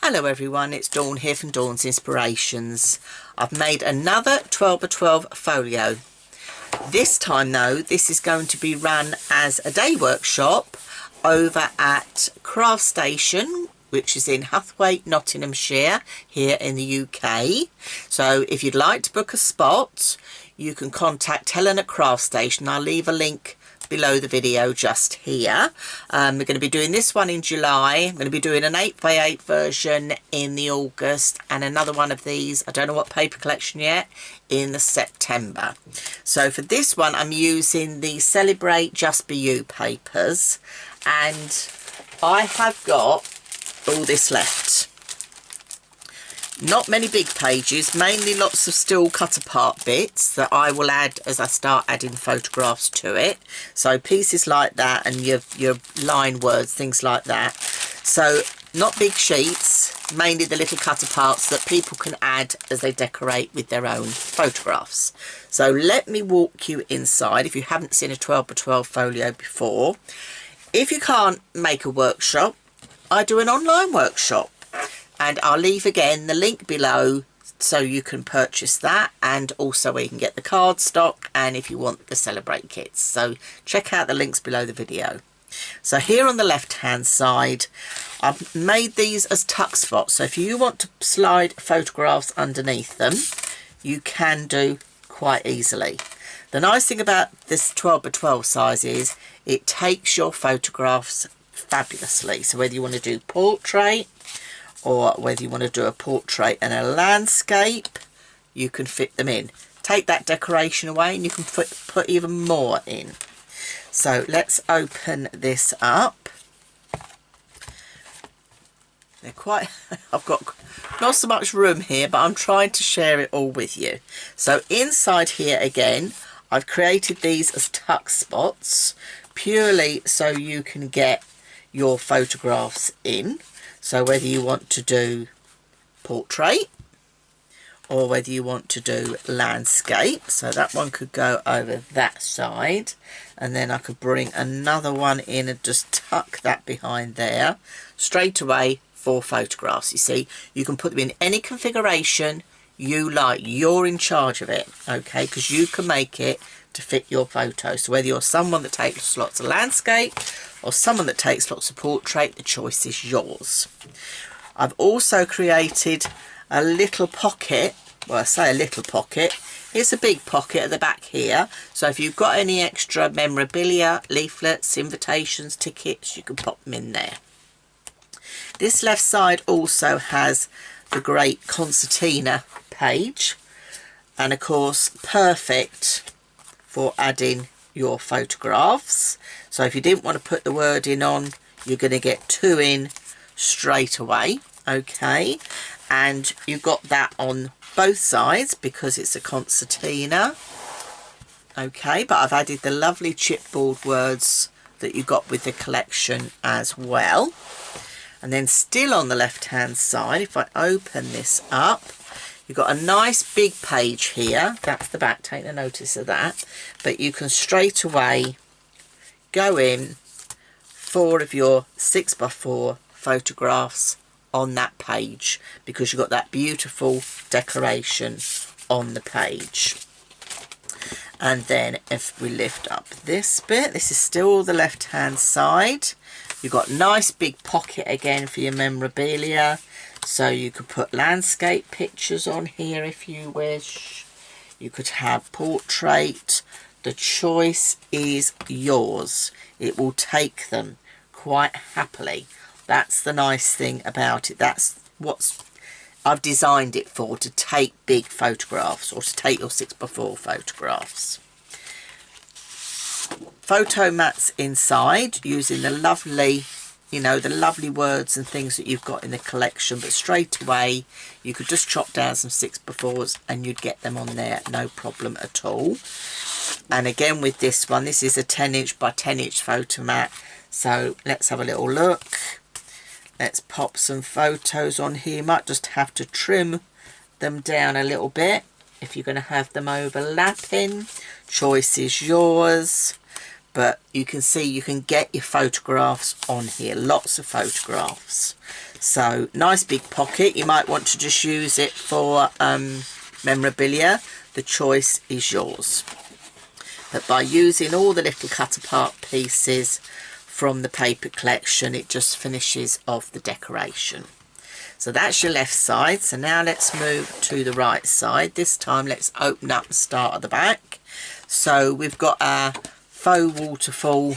Hello everyone, it's Dawn here from Dawn's Inspirations. I've made another 12 by 12 folio. This time though, this is going to be run as a day workshop over at Craftstation, which is in Hathwaite, Nottinghamshire, here in the UK. So if you'd like to book a spot, you can contact Helen at Craftstation. I'll leave a link below the video just here. We're going to be doing this one in July. I'm going to be doing an 8 by 8 version in the August and another one of these, I don't know what paper collection yet, in the September. So for this one I'm using the Celebrate Just Be You papers, and I have got all this left. Not many big pages, mainly lots of still cut apart bits that I will add as I start adding photographs to it. So pieces like that and your line words, things like that. So not big sheets, mainly the little cut aparts that people can add as they decorate with their own photographs. So let me walk you inside if you haven't seen a 12 by 12 folio before. If you can't make a workshop, I do an online workshop. And I'll leave again the link below so you can purchase that, and also where you can get the cardstock and if you want the Celebrate kits. So check out the links below the video. So here on the left hand side I've made these as tuck spots, so if you want to slide photographs underneath them you can do quite easily. The nice thing about this 12 by 12 size is it takes your photographs fabulously. So whether you want to do portrait or whether you want to do a portrait and a landscape, you can fit them in. Take that decoration away and you can put even more in. So let's open this up. They're quite, I've got not so much room here, but I'm trying to share it all with you. So inside here again, I've created these as tuck spots, purely so you can get your photographs in. So whether you want to do portrait or whether you want to do landscape, so that one could go over that side, and then I could bring another one in and just tuck that behind there, straight away for photographs. You see, you can put them in any configuration you like. You're in charge of it, okay, because you can make it to fit your photo. So whether you're someone that takes lots of landscape or someone that takes lots of portrait, the choice is yours. I've also created a little pocket. Well, I say a little pocket, it's a big pocket at the back here, so if you've got any extra memorabilia, leaflets, invitations, tickets, you can pop them in there. This left side also has the great concertina page, and of course perfect for adding your photographs. So if you didn't want to put the wording on, you're going to get 2 in straight away, okay, and you've got that on both sides because it's a concertina, okay, but I've added the lovely chipboard words that you got with the collection as well. And then still on the left hand side, if I open this up, you've got a nice big page here. That's the back, take no notice of that. But you can straight away go in 4 of your 6 by 4 photographs on that page because you've got that beautiful decoration on the page. And then if we lift up this bit, this is still the left hand side. You've got nice big pocket again for your memorabilia. So you could put landscape pictures on here if you wish. You could have portrait. The choice is yours. It will take them quite happily. That's the nice thing about it. That's what I've designed it for, to take big photographs or to take your 6 by 4 photographs. Photo mats inside using the lovely, you know, the lovely words and things that you've got in the collection, but straight away you could just chop down some 6 by 4s and you'd get them on there, no problem at all. And again with this one, this is a 10" by 10" photo mat. So let's have a little look. Let's pop some photos on here. You might just have to trim them down a little bit if you're going to have them overlapping. Choice is yours. but you can see you can get your photographs on here, lots of photographs. So nice big pocket. You might want to just use it for memorabilia. The choice is yours. But by using all the little cut apart pieces from the paper collection, it just finishes off the decoration. So that's your left side. So now let's move to the right side. This time let's open up and start at the back. So we've got our faux waterfall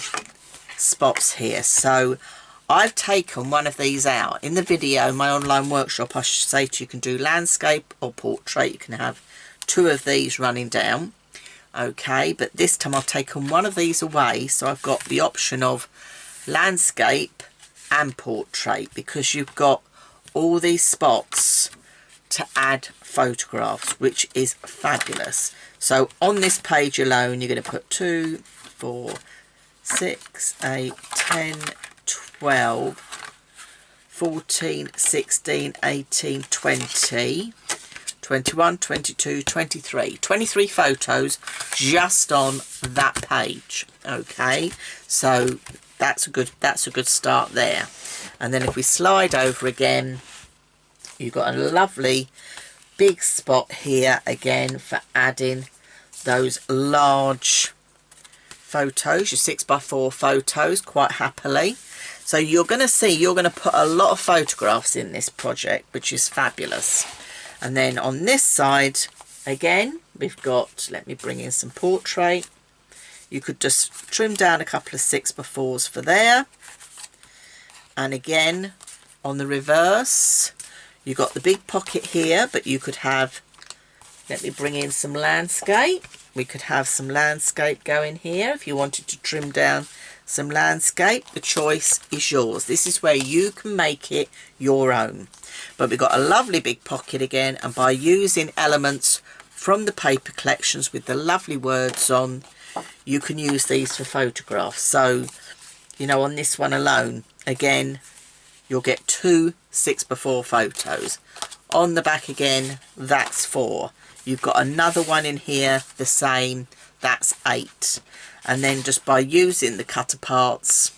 spots here. So I've taken one of these out. In the video, my online workshop, I should say to you, can do landscape or portrait. You can have two of these running down. Okay, but this time I've taken one of these away, so I've got the option of landscape and portrait, because you've got all these spots to add photographs, which is fabulous. So on this page alone, you're going to put 2, 4, 6, 8, 10, 12, 14, 16, 18, 20, 21, 22, 23 photos just on that page. Okay, so that's a good start there. And then if we slide over again, you've got a lovely big spot here again for adding those large photos, your 6x4 photos, quite happily. So you're going to see, you're going to put a lot of photographs in this project, which is fabulous. And then on this side again, we've got, let me bring in some portrait. You could just trim down a couple of 6x4s for there. And again, on the reverse, you've got the big pocket here, but you could have, let me bring in some landscape. We could have some landscape going here if you wanted to trim down some landscape. The choice is yours. This is where you can make it your own. But we've got a lovely big pocket again, and by using elements from the paper collections with the lovely words on, you can use these for photographs. So, you know, on this one alone, again, you'll get 2 6x4 photos. On the back again, that's 4. You've got another one in here, the same, that's 8. And then just by using the cut aparts,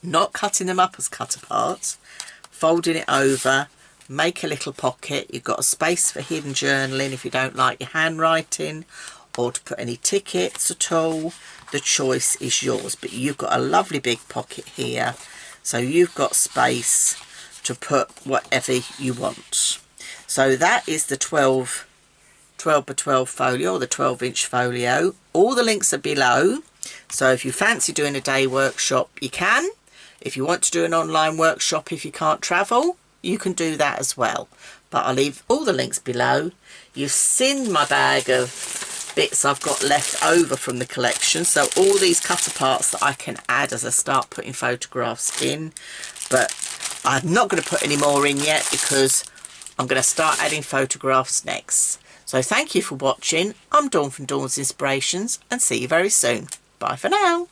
not cutting them up as cut aparts, folding it over, make a little pocket. You've got a space for hidden journaling if you don't like your handwriting, or to put any tickets at all. The choice is yours, but you've got a lovely big pocket here, so you've got space to put whatever you want. So that is the 12 by 12 folio, or the 12-inch folio. All the links are below, so if you fancy doing a day workshop, you can. If you want to do an online workshop, if you can't travel, you can do that as well. But I'll leave all the links below. You've seen my bag of bits I've got left over from the collection, so all these cut aparts that I can add as I start putting photographs in. But I'm not going to put any more in yet, because I'm going to start adding photographs next. So thank you for watching. I'm Dawn from Dawn's Inspirations, and see you very soon. Bye for now.